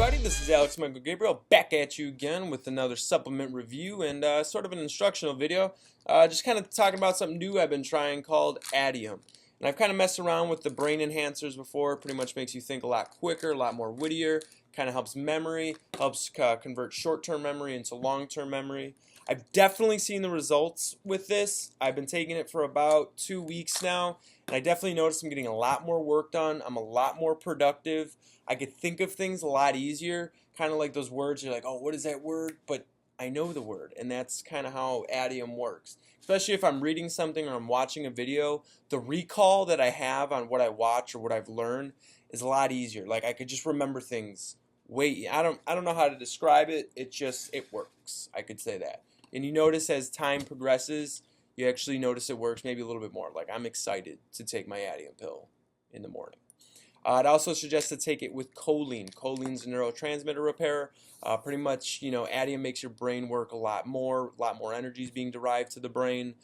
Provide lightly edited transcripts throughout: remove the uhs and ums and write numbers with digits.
everybody, this is Alex Michael Gabriel back at you again with another supplement review and sort of an instructional video. Just kind of talking about something new I've been trying called Addium. And I've kind of messed around with the brain enhancers before. Pretty much makes you think a lot quicker, a lot more wittier, kind of helps memory, helps convert short-term memory into long-term memory. I've definitely seen the results with this. I've been taking it for about 2 weeks now, and I definitely noticed I'm getting a lot more work done. I'm a lot more productive. I could think of things a lot easier, kind of like those words. You're like, oh, what is that word? But I know the word, and that's kind of how Addium works. Especially if I'm reading something or I'm watching a video, the recall that I have on what I watch or what I've learned is a lot easier. Like I could just remember things. I don't know how to describe it. It works. I could say that. And you notice as time progresses, you actually notice it works maybe a little bit more. Like I'm excited to take my Addium pill in the morning. I'd also suggest to take it with choline. Choline's a neurotransmitter repairer. Pretty much, Addium makes your brain work a lot more energy is being derived to the brain.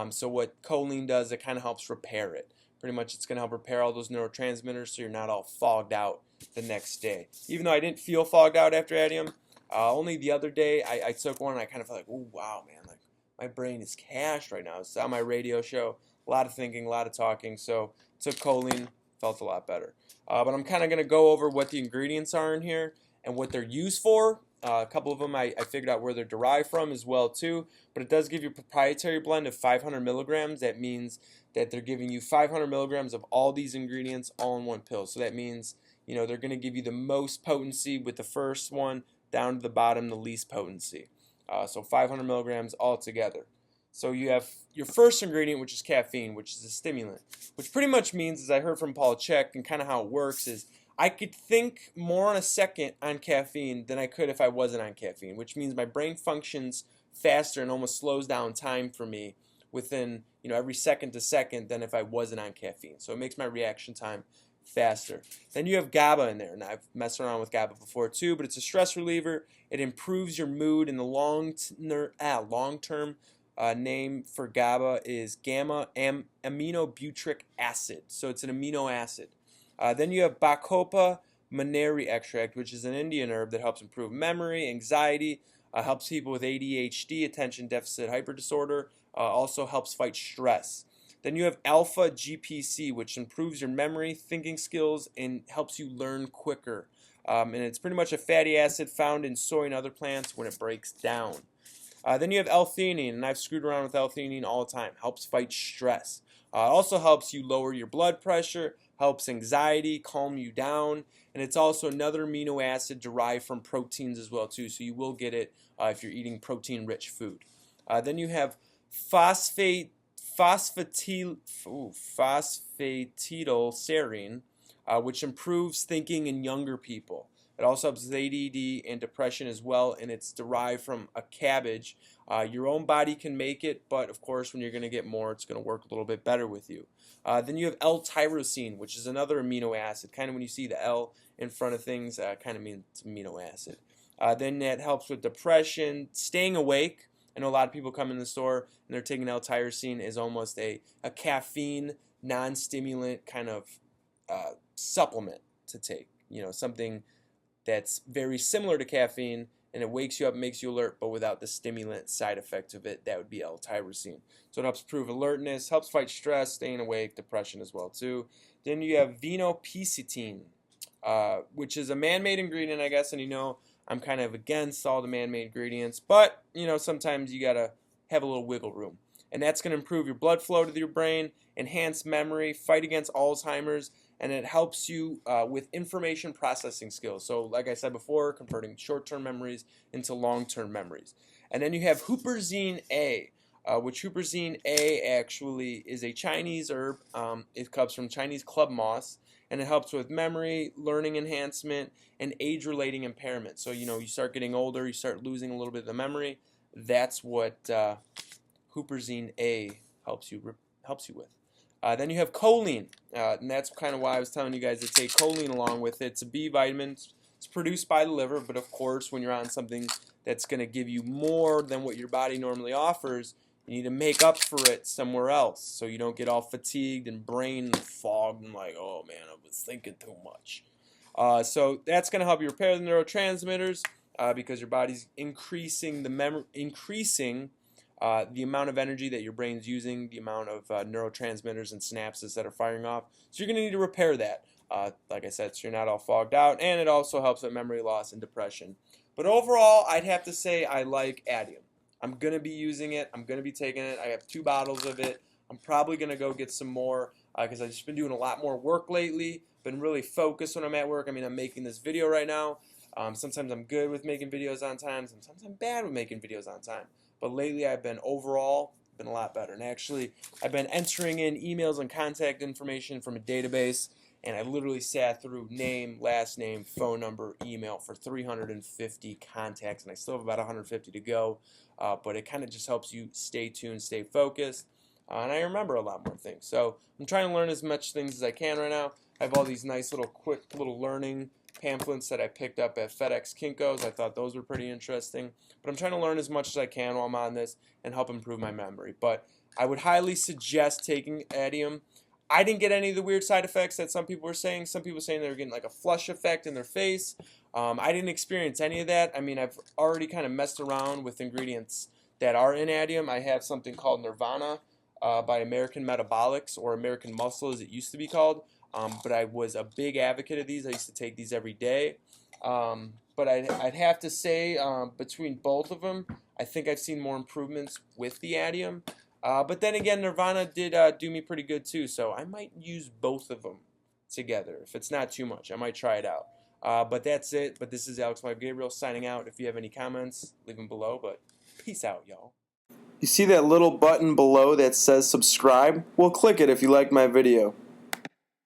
So what choline does, it kind of helps repair it. Pretty much it's going to help repair all those neurotransmitters so you're not all fogged out the next day. Even though I didn't feel fogged out after Addium, only the other day I took one and I kind of felt like, oh wow, man, like my brain is cashed right now. It's on my radio show, a lot of thinking, a lot of talking. So took choline, felt a lot better. But I'm kind of going to go over what the ingredients are in here and what they're used for. A couple of them I figured out where they're derived from as well too. But it does give you a proprietary blend of 500 milligrams. That means that they're giving you 500 milligrams of all these ingredients all in one pill. So that means they're going to give you the most potency with the first one down to the bottom, the least potency. So 500 milligrams all together. So you have your first ingredient, which is caffeine, which is a stimulant, which pretty much means, as I heard from Paul Chek, and kind of how it works is I could think more in a second on caffeine than I could if I wasn't on caffeine, which means my brain functions faster and almost slows down time for me within every second to second than if I wasn't on caffeine. So it makes my reaction time faster. Then you have GABA in there, and I've messed around with GABA before too, but it's a stress reliever. It improves your mood in the long-term. Name for GABA is gamma aminobutyric acid. So it's an amino acid. Then you have Bacopa monnieri extract, which is an Indian herb that helps improve memory, anxiety, helps people with ADHD, attention deficit hyperdisorder, also helps fight stress. Then you have alpha GPC, which improves your memory, thinking skills, and helps you learn quicker. And it's pretty much a fatty acid found in soy and other plants when it breaks down. Then you have L-theanine, and I've screwed around with L-theanine all the time. Helps fight stress. Also helps you lower your blood pressure, helps anxiety, calm you down, and it's also another amino acid derived from proteins as well too. So you will get it if you're eating protein-rich food. Then you have phosphatidylserine, which improves thinking in younger people. It also helps with ADD and depression as well, and it's derived from a cabbage. Your own body can make it, but of course when you're going to get more, it's going to work a little bit better with you. Then you have L-tyrosine, which is another amino acid. Kind of when you see the L in front of things, kind of means it's amino acid. Then that helps with depression, staying awake. I know a lot of people come in the store and they're taking L-tyrosine as almost a caffeine, non-stimulant kind of supplement to take. Something that's very similar to caffeine, and it wakes you up, makes you alert, but without the stimulant side effect of it. That would be L-tyrosine. So it helps improve alertness, helps fight stress, staying awake, depression as well too. Then you have vinopicetine, which is a man-made ingredient, I guess, and I'm kind of against all the man-made ingredients, but sometimes you gotta have a little wiggle room. And that's going to improve your blood flow to your brain, enhance memory, fight against Alzheimer's, and it helps you with information processing skills. So like I said before, converting short-term memories into long-term memories. And then you have huperzine A, which huperzine A actually is a Chinese herb. It comes from Chinese club moss, and it helps with memory, learning enhancement, and age-relating impairment. So you start getting older, you start losing a little bit of the memory. That's what huperzine A helps you with. Then you have choline, and that's kind of why I was telling you guys to take choline along with it. It's a B vitamin. It's produced by the liver, but of course, when you're on something that's going to give you more than what your body normally offers, you need to make up for it somewhere else, so you don't get all fatigued and brain fogged and like, oh man, I was thinking too much. So that's going to help you repair the neurotransmitters because your body's increasing the amount of energy that your brain's using, the amount of neurotransmitters and synapses that are firing off. So you're going to need to repair that, like I said, so you're not all fogged out, and it also helps with memory loss and depression. But overall, I'd have to say I like Addium. I'm going to be using it. I'm going to be taking it. I have 2 bottles of it. I'm probably going to go get some more because I've just been doing a lot more work lately. Been really focused when I'm at work. I mean, I'm making this video right now. Sometimes I'm good with making videos on time. Sometimes I'm bad with making videos on time. But lately I've been overall been a lot better. And actually, I've been entering in emails and contact information from a database, and I literally sat through name, last name, phone number, email for 350 contacts, and I still have about 150 to go. But it kind of just helps you stay tuned, stay focused, and I remember a lot more things. So I'm trying to learn as much things as I can right now. I have all these nice little quick little learning pamphlets that I picked up at FedEx Kinko's. I thought those were pretty interesting. But I'm trying to learn as much as I can while I'm on this and help improve my memory. But I would highly suggest taking Addium. I didn't get any of the weird side effects that some people were saying. Some people were saying they were getting like a flush effect in their face. I didn't experience any of that. I mean, I've already kind of messed around with ingredients that are in Addium. I have something called Nirvana by American Metabolics, or American Muscle as it used to be called. But I was a big advocate of these. I used to take these every day. But I'd have to say between both of them, I think I've seen more improvements with the Addium. But then again, Nirvana did do me pretty good too, so I might use both of them together. If it's not too much, I might try it out. But that's it. But this is Alex Gabriel signing out. If you have any comments, leave them below. But peace out, y'all. You see that little button below that says subscribe? Well, click it if you like my video.